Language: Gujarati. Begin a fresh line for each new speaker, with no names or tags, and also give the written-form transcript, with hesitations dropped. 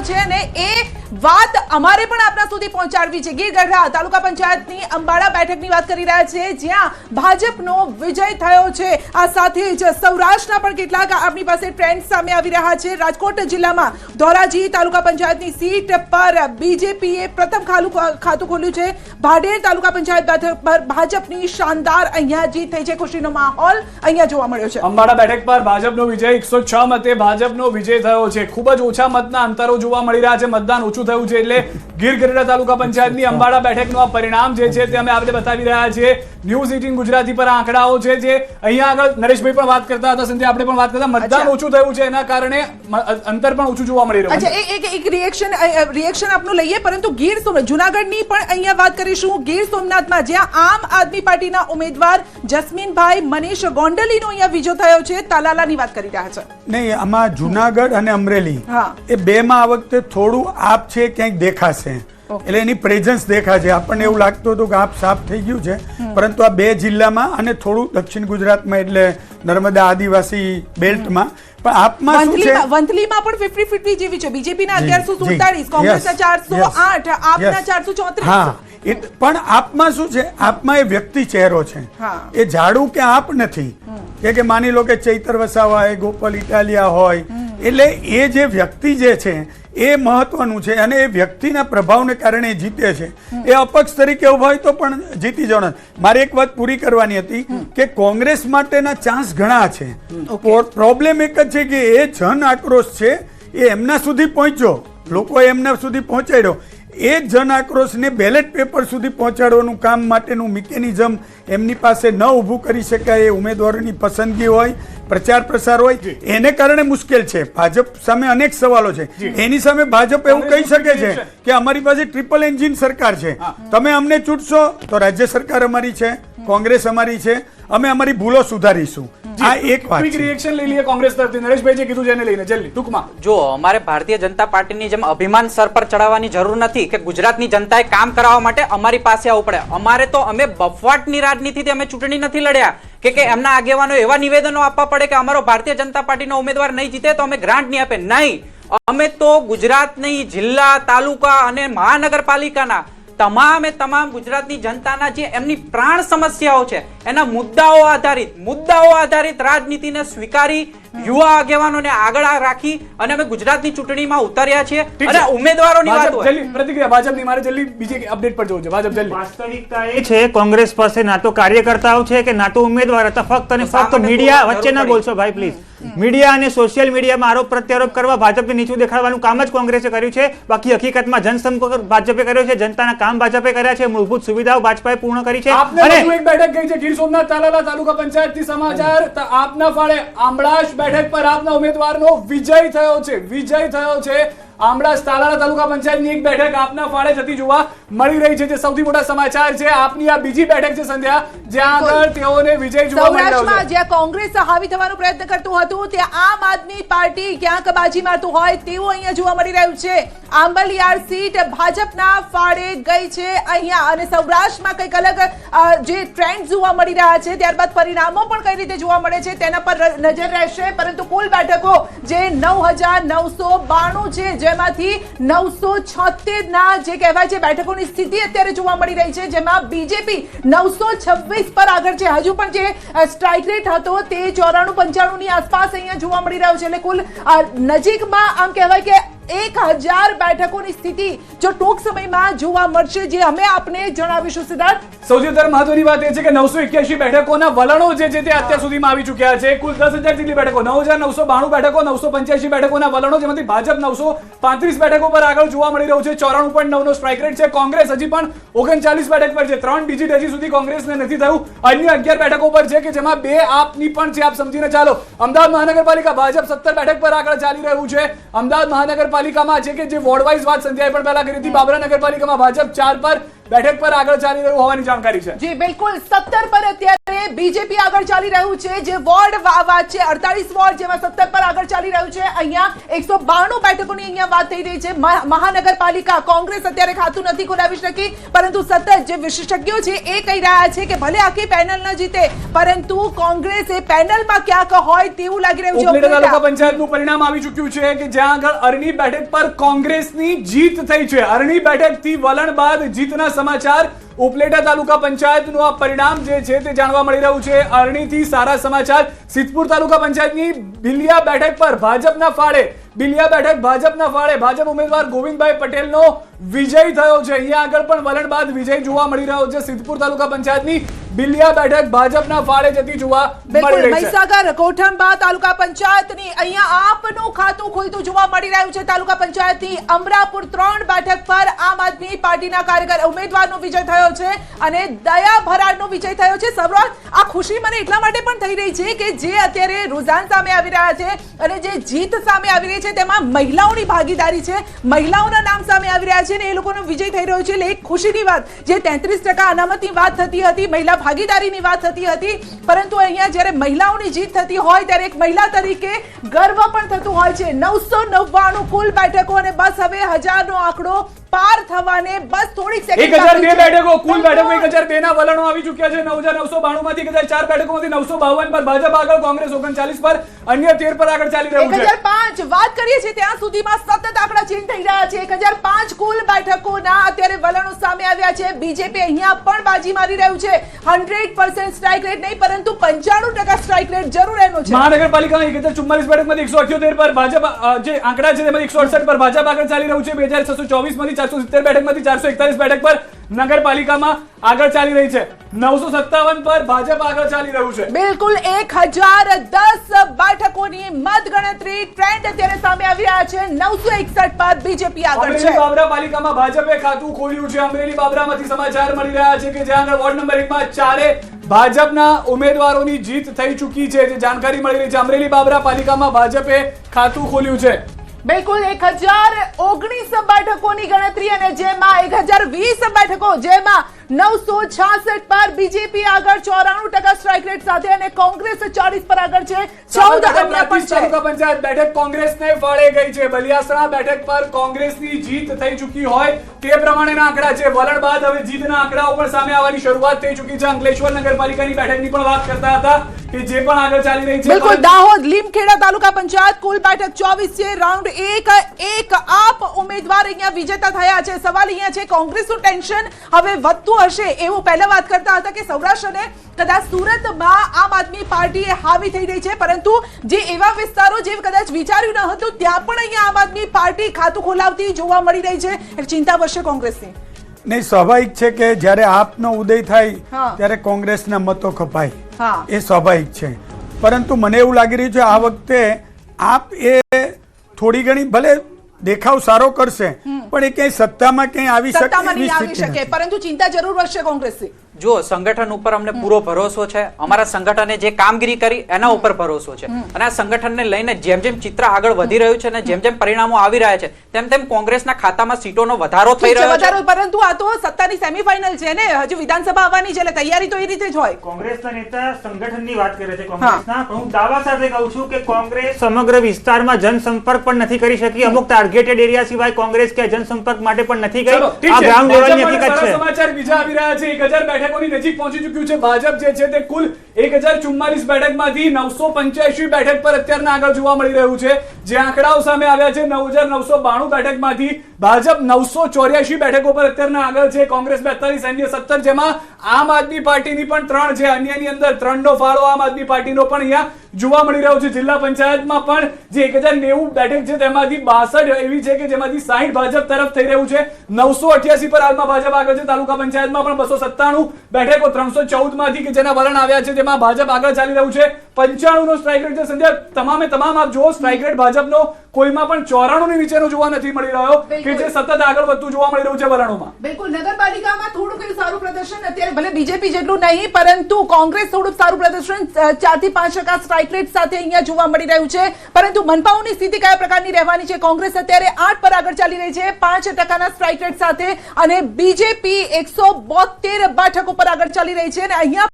છે અને એ વાત અમારે પણ આપના સુધી પહોંચાડવી છે। ગીર ગઢડા તાલુકા પંચાયતની અંબાડા બેઠકની વાત કરી રહ્યા છે, જ્યાં ભાજપનો વિજય થયો છે। આ સાથે જ સૌરાષ્ટ્રના પણ કેટલાક આપણી પાસે ટ્રેન્ડ સામે આવી રહ્યા છે। રાજકોટ જિલ્લામાં ધોરાજી તાલુકા પંચાયતની સીટ પર બીજેપીએ પ્રથમ ખાતું ખોલ્યું છે। ભાડેર તાલુકા પંચાયત બેઠક પર ભાજપની શાનદાર અહીંયા જીત થઈ છે। ખુશીનો માહોલ અહીંયા જોવા મળ્યો છે।
અંબાડા બેઠક પર ભાજપનો વિજય 106 મતે ભાજપનો વિજય થયો છે। ખૂબ જ ઓછા મતના અંતરો જોવા મળી રહ્યા છે, મતદાન ઓછું થયું છે। એટલે ગીર ગઢડા તાલુકા પંચાયતની અંબાડા બેઠકનું આ પરિણામ જે છે તે અમે આપણે બતાવી રહ્યા છીએ। ન્યૂઝ 18 ગુજરાતી પર આંકડાઓ છે જે અહીંયા આગળ નરેશભાઈ પણ વાત કરતા હતા, સંધ્યા આપણે પણ વાત કરતા, મતદાન ઓછું થયું છે, એના કારણે અંતર પણ ઓછું જોવા મળી રહ્યું છે।
એક રિએક્શન આપનું લઈએ, પરંતુ ગીર સોમનાથ જૂનાગઢની પણ અહીંયા વાત કરીશું। ગીર સોમનાથમાં જ્યાં આમ આદમી પાર્ટીના ઉમેદવાર જસ્મીનભાઈ મનીષ ગોંડલીનો અહીંયા વિજય થયો છે, તાલાલાની વાત કરી રહ્યા છે।
નહીં, આમાં જુનાગઢ અને અમરેલી એ બેમાં આ વખતે થોડું આપ છે ક્યાંક દેખાશે, એટલે એની પ્રેઝન્સ દેખાશે। આપણને એવું લાગતું હતું કે આપ સાફ થઈ ગયું છે, પરંતુ આ બે જિલ્લામાં અને થોડું દક્ષિણ ગુજરાતમાં એટલે નર્મદા આદિવાસી બેલ્ટમાં પણ આપમાં શું છે,
વંથલીમાં પણ 50-50 જેવી છે। બીજેપીના 1147, કોંગ્રેસના 408, આપના 434।
હા, પણ આપમાં શું છે, આપમાં એ વ્યક્તિ ચહેરો છે, એ ઝાડુ કે આપ નથી કે માની લો કે ચૈતર વસાવા હોય, ગોપાલ ઇટાલિયા હોય, એટલે એ જે વ્યક્તિ જે છે એ મહત્વનું છે અને એ વ્યક્તિના પ્રભાવને કારણે જીતે છે। એ અપક્ષ તરીકે ઉભા હોય તો પણ જીતી જવાનું। મારે એક વાત પૂરી કરવાની હતી કે કોંગ્રેસ માટેના ચાન્સ ઘણા છે, પ્રોબ્લેમ એક જ છે કે એ જન આક્રોશ છે એ એમના સુધી પહોંચ્યો, લોકોએ એમના સુધી પહોંચાડ્યો। એ જન આક્રોશને બેલેટ પેપર સુધી પહોંચાડવાનું કામ માટેનું મિકેનિઝમ એમની પાસે ન ઊભું કરી શકાય, એ ઉમેદવારોની પસંદગી હોય, પ્રચાર પ્રસાર હોય, એને કારણે મુશ્કેલ છે। ભાજપ સામે અનેક સવાલો છે, એની સામે ભાજપ એવું કહી શકે છે કે અમારી પાસે ટ્રિપલ એન્જિન સરકાર છે, તમે અમને ચૂંટશો તો રાજ્ય સરકાર અમારી છે, કોંગ્રેસ અમારી છે, અમે અમારી ભૂલો સુધારીશું। આ એક વાત છે।
રિએક્શન લઈ લઈએ કોંગ્રેસ તરફથી, નરેશભાઈ જે કીધું છે એને લઈને જલ્દી ટૂંકમાં।
જો અમારે ભારતીય જનતા પાર્ટીની જેમ અભિમાન સર પર ચડાવવાની જરૂર નથી કે ગુજરાતની જનતાએ કામ કરાવવા માટે અમારી પાસે આવવું પડે। અમારે તો અમે બફવાટની રાજનીતિથી અમે ચૂંટણી નથી લડ્યા કે એમના આગેવાનો એવા નિવેદનો આપવા પડે કે અમારો ભારતીય જનતા પાર્ટીનો ઉમેદવાર નહીં જીતે તો અમે ગ્રાન્ટ નહીં આપે, નહીં। અમે તો ગુજરાતની જિલ્લા, તાલુકા અને મહાનગરપાલિકાના તમામ ગુજરાતની જનતાના જે એમની પ્રાણ સમસ્યાઓ છે એના મુદ્દાઓ આધારિત રાજનીતિને સ્વીકારી યુવા આગેવાનોને આગળ રાખી અને અમે ગુજરાતની ચૂંટણીમાં ઉતાર્યા છીએ। અને ઉમેદવારોની વાત હોય,
પ્રતિક્રિયા ભાજપની મારે જલ્દી બીજી અપડેટ પર જોવું છે। ભાજપ જલ્દી।
વાસ્તવિકતા એ છે કોંગ્રેસ પાસે ના તો કાર્યકર્તાઓ છે કે ના તો ઉમેદવાર હતા, ફક્ત અને ફક્ત મીડિયા વચ્ચે ના બોલશો ભાઈ પ્લીઝ। મીડિયા અને સોશિયલ મીડિયામાં આરોપ પ્રત્યારોપ કરવા, ભાજપને નીચું દેખાડવાનું કામ જ કોંગ્રેસે કર્યું છે। બાકી હકીકતમાં જનસંપર્ક ભાજપે કર્યો છે, જનતાના કામ ભાજપે કર્યા છે, મૂળભૂત સુવિધાઓ ભાજપાએ પૂર્ણ કરી છે।
અને એક બેઠક ગઈ છે ગીર સોમનાથ તાલાલા તાલુકા પંચાયતથી સમાચાર, આપના ફાળે આંબળાશ બેઠક પર આપના ઉમેદવારનો વિજય થયો છે। આંબળાશ તાલાલા તાલુકા પંચાયતની એક બેઠક આપના ફાળે જતી જોવા મળી રહી છે, જે સૌથી મોટા સમાચાર છે। આપની આ બીજી બેઠક છે સંધ્યા, જ્યાં આગળ તેઓને વિજય જોવા મળી રહ્યો છે।
જ્યાં કોંગ્રેસ હાવી થવાનો પ્રયત્ન કરતું હતું ત્યાં આમ આદમી પાર્ટી ક્યાંક બાજી મારતું હોય તેવું અહીંયા જોવા મળી રહ્યું છે। આંબલિયાર સીટ ભાજપના ફાળે ગઈ છે અહીંયા, અને સૌરાષ્ટ્રમાં કંઈક અલગ જે ટ્રેન્ડ જોવા મળી રહ્યા છે, ત્યારબાદ પરિણામો પણ કઈ રીતે જોવા મળે છે તેના પર નજર રહેશે। પરંતુ કુલ બેઠકો જે 9,992 છે, જેમાંથી 976 ના જે કહેવાય છે બેઠકોની સ્થિતિ અત્યારે જોવા મળી રહી છે, જેમાં બીજેપી 926 પર આગળ છે। હજુ પણ જે સ્ટ્રાઇક રેટ હતો તે 94-95 ની આસપાસ અહીંયા જોવા મળી રહ્યો છે, એટલે કુલ નજીકમાં આમ કહેવાય કે 1000 બેઠકોની સ્થિતિ જો ટૂંક સમયમાં જોવા મળશે, જે અમે આપને જણાવીશું। સિદ્ધાર્થ,
સૌથી વધારે મહત્વની વાત એ છે કે 981 બેઠકોના વલણો જે છે તે અત્યાર સુધીમાં આવી ચૂક્યા છે। કુલ 10,000 જેટલી બેઠકો, 9,992 બેઠકો, 985 બેઠકોના વલણો, જેમાંથી ભાજપ 935 બેઠકો પર આગળ જોવા મળી રહ્યું છે। 94.9 નો સ્ટ્રાઇક રેટ છે। કોંગ્રેસ હજી પણ 39 બેઠક પર છે, 3 ડિજિટ હજી સુધી કોંગ્રેસને નથી થયું। અન્ય 11 બેઠકો પર છે કે જેમાં 2 આપની પણ છે, આપ સમજીને ચાલો। અમદાવાદ મહાનગરપાલિકા ભાજપ 17 બેઠક પર આગળ ચાલી રહ્યું છે। અમદાવાદ મહાનગરપાલિકામાં છે કે જે વોર્ડ વાઇઝ વાત સંધ્યાએ પણ પહેલા કરી હતી, બાબરા નગરપાલિકામાં ભાજપ 4 પર બેઠક પર આગળ ચાલી રહ્યું હોવાની જાણકારી છે।
જી બિલકુલ, 17 પર અત્યારે બીજેપી આગળ ચાલી રહ્યું છે, જે વોર્ડ વાત છે 48 વોર્ડ જેમાં 17 પર આગળ ચાલી રહ્યું છે. અહીંયા 192 બેઠકોની અહીંયા વાત થઈ રહી છે. મહાનગરપાલિકા કોંગ્રેસ અત્યારે ખાતું નથી ખોલાવી શકી, પરંતુ સતત જે વિશેષજ્ઞો છે એ કહી રહ્યા છે કે ભલે આખી પેનલ ન જીતે, પરંતુ કોંગ્રેસ એ પેનલમાં ક્યાંક હોય તેવું લાગી રહ્યું છે.
ઉપલેટા તાલુકા પંચાયતનું પરિણામ આવી ચૂક્યું છે કે જ્યાં આગળ અરણી બેઠક પર કોંગ્રેસની જીત થઈ છે. અરણી બેઠકથી વલણ બાદ જીતના સમાચાર. ઉપલેટા તાલુકા પંચાયતનું આ પરિણામ જે છે તે જાણવા મળી રહ્યું છે. અરણીથી સારા સમાચાર. સિદ્ધપુર તાલુકા પંચાયતની બિલિયા બેઠક પર ભાજપના ફાળે ભાજપ ઉમેદવાર ગોવિંદભાઈ પટેલનો વિજય થયો છે. અહીંયા આગળ પણ વલણ બાદ વિજય જોવા મળી રહ્યો છે. સિદ્ધપુર તાલુકા પંચાયતની બિલિયા બેઠક ભાજપના ફાળે જતી જોવા મળી રહી છે.
મહીસાગર કોઠંબા તાલુકા પંચાયતની અહીંયા આપનું ખાતું ખુલતું જોવા મળી રહ્યું છે. તાલુકા પંચાયતની અમરાપુર 3 બેઠક પર આમ આદમી પાર્ટીના કાર્યકર ઉમેદવારનો વિજય થયો છે અને દયા ભરાડનો વિજય થયો છે. સૌરાજ, આ ખુશી મને એટલા માટે પણ થઈ રહી છે કે જે અત્યારે રુઝાન સામે આવી રહ્યા છે અને જે જીત સામે આવી રહી છે તેમાં મહિલાઓની ભાગીદારી છે, મહિલાઓના નામ સામે આવી રહ્યા છે અને એ લોકોનો વિજય થઈ રહ્યો છે. એટલે એક ખુશીની વાત, જે 33% અનામતની વાત થતી હતી, મહિલા ભાગીદારીની વાત થતી હતી, પરંતુ અહીંયા જ્યારે મહિલાઓની જીત થતી હોય ત્યારે એક મહિલા તરીકે ગર્વ પણ થતું હોય છે. 999 કુલ બેઠકો અને બસ હવે 1000 નો આંકડો પાર થવાને બસ થોડીક સેકન્ડ
1002 બેઠકો, કુલ બેઠકો 1002 ના વલણો આવી ચૂક્યા છે. 9992 માંથી 1004 બેઠકોમાંથી 952 પર ભાજપ આગળ, કોંગ્રેસ 39 પર, અન્ય 13 પર આગળ ચાલી રહ્યું છે.
1005 વાત કરીએ છીએ ત્યાં સુધીમાં સતત આંકડા ચેન્જ થઈ રહ્યા છે. 1005 કુલ બેઠકોના અત્યારે વલણો સામે આવ્યા છે. બીજેપી અહીંયા પણ બાજી મારી રહ્યું છે. 100% સ્ટ્રાઇક રેટ નહીં, પરંતુ 95% સ્ટ્રાઇક રેટ જરૂર એનો છે.
મહાનગરપાલિકામાં 1044 બેઠકમાંથી 178 પર ભાજપ, જે આંકડા છે તેમાં 168 પર ભાજપ આગળ ચાલી રહ્યું છે. 2624 માંથી 470 બેઠકમાંથી 441 બેઠક પર નગરપાલિકામાં આગળ ચાલી રહી છે. 957 પર ભાજપ આગળ ચાલી રહ્યું છે.
બિલકુલ 1010 બેઠકોની મતગણતરી ટ્રેન્ડ અત્યારે સામે આવી રહ્યા છે. 961 પર બીજેપી આગળ છે.
અમરેલી બાબરા પાલિકામાં ભાજપે ખાતું ખોલ્યું છે. અમરેલી બાબરામાંથી સમાચાર મળી રહ્યા છે કે જ્યાં આગળ વોર્ડ નંબર 1 માં 4 ભાજપના ઉમેદવારોની જીત થઈ ચૂકી છે. જે જાણકારી મળી રહી છે, અમરેલી બાબરા પાલિકામાં ભાજપે ખાતું ખોલ્યું છે.
બિલકુલ 1019 બેઠકોની ગણતરી અને જેમાં 1020 બેઠકો, જેમાં 966 પર બીજેપી આગળ 94% સ્ટ્રાઇક રેટ સાથે અને કોંગ્રેસ 40 પર આગળ છે. 14 અન્ય પણ છે.
તાલુકા પંચાયત બેઠક કોંગ્રેસને ફાળે ગઈ છે. બલિયાસણા બેઠક પર કોંગ્રેસની જીત થઈ ચૂકી હોય તે પ્રમાણેના આંકડા છે. વલણ બાદ હવે જીતના આંકડાઓ પણ સામે આવવાની શરૂઆત થઈ ચૂકી છે. અંકલેશ્વર નગરપાલિકાની બેઠકની પણ વાત કરતા હતા કે જે પણ આગળ ચાલી રહી છે.
બિલકુલ દાહોદ લીમખેડા તાલુકા પંચાયત કુલ બેઠક 24 છે. રાઉન્ડ 1 આપ ઉમેદવાર અહીંયા વિજેતા થયા છે. સવાલ અહીંયા છે કોંગ્રેસનું ટેન્શન હવે વધતું હશે એવું પહેલા વાત કરતા હતા કે સૌરાષ્ટ્ર અને કદાચ સુરતમાં આમ આદમી પાર્ટી હાવી થઈ રહી છે, પરંતુ જે એવા વિસ્તારો જે કદાચ વિચાર્યું ન હતું ત્યાં પણ અહીંયા આમ આદમી પાર્ટી ખાતું ખોલાવતી જોવા મળી રહી છે. એટલે ચિંતા વધશે કોંગ્રેસની.
નહીં, સ્વાભાવિક છે કે જ્યારે આપનો ઉદય થાય ત્યારે કોંગ્રેસના મતો કપાય, એ સ્વાભાવિક છે. પરંતુ મને એવું લાગી રહ્યું છે આ વખતે આપ એ થોડી ઘણી ભલે દેખાવ સારો કરશે પણ એ ક્યાંય સત્તામાં ક્યાંય આવી શકે,
પરંતુ ચિંતા જરૂર વધશે કોંગ્રેસની.
જો સંગઠન ઉપર અમને પૂરો ભરોસો છે. અમારા સંગઠને જે કામગીરી કરી એના ઉપર ભરોસો છે અને આ સંગઠનને લઈને જેમ જેમ ચિત્ર આગળ વધી રહ્યું છે અને જેમ જેમ પરિણામો આવી રહ્યા છે તેમ તેમ કોંગ્રેસના ખાતામાં સીટોનો વધારો થઈ રહ્યો છે.
પરંતુ આ તો સત્તાની સેમીફાઇનલ છે ને, હજુ વિધાનસભા આવવાની છે એટલે તૈયારી તો એ રીતે જ હોય.
કોંગ્રેસના નેતા સંગઠનની વાત કરે છે કોંગ્રેસના, પણ હું દાવા સાથે કહું છું કે કોંગ્રેસ સમગ્ર વિસ્તારમાં જનસંપર્ક પણ નથી કરી શકી. અમુક ટાર્ગેટેડ એરિયા સિવાય કોંગ્રેસ કે જનસંપર્ક માટે પણ નથી ગઈ. આ ગ્રાઉન્ડ લેવલની હકીકત છે.
સમાચાર બીજા આવી રહ્યા છે. 1000 બેઠકોની નજીક પહોંચી ચૂક્યું છે. ભાજપ જે છે તે કુલ 1044 બેઠકમાંથી 985 બેઠક પર અત્યારે આગળ જોવા મળી રહ્યું છે. જે આંકડાઓ સામે આવ્યા છે, 9992 બેઠકમાંથી ભાજપ 984 બેઠકો પર અત્યારે આગળ છે. કોંગ્રેસ 42, અન્ય 17, જેમાં આમ આદમી પાર્ટીની પણ 3 છે. અન્યની અંદર 3 નો ફાળો આમ આદમી પાર્ટીનો પણ અહીંયા જોવા મળી રહ્યો છે. જિલ્લા પંચાયતમાં પણ જે 1090 બેઠક છે તેમાંથી 62 એવી છે કે જેમાંથી 60 ભાજપ તરફ થઈ રહ્યું છે. 988 પર હાલમાં ભાજપ આગળ છે. તાલુકા પંચાયતમાં પણ 297 બેઠકો 314 માંથી કે જેના વલણ આવ્યા છે તેમાં ભાજપ આગળ ચાલી રહ્યું છે. 95 નો સ્ટ્રાઇક રેટ છે. સંજય, તમામે તમામ આપ જુઓ સ્ટ્રાઇક રેટ ભાજપનો કોઈમાં પણ 94 ની નીચેનો જોવા નથી મળી રહ્યો કે જે સતત આગળ વધતું જોવા મળી રહ્યું છે વલણોમાં.
બિલકુલ નગરપાલિકામાં થોડું કઈ સારું પ્રદર્શન અત્યારે, ભલે બીજેપી જેટલું નહીં પરંતુ કોંગ્રેસ થોડું સારું પ્રદર્શન 4 થી 5% સ્ટ્રાઇક રેટ સાથે અહીંયા જોવા મળી રહ્યું છે. પરંતુ મનપાઓની સ્થિતિ કયા પ્રકારની રહેવાની છે? કોંગ્રેસ અત્યારે 8 પર આગળ ચાલી રહી છે 5% સ્ટ્રાઇક રેટ સાથે અને બીજેપી 172 બેઠકો પર આગળ ચાલી રહી છે અને અહીંયા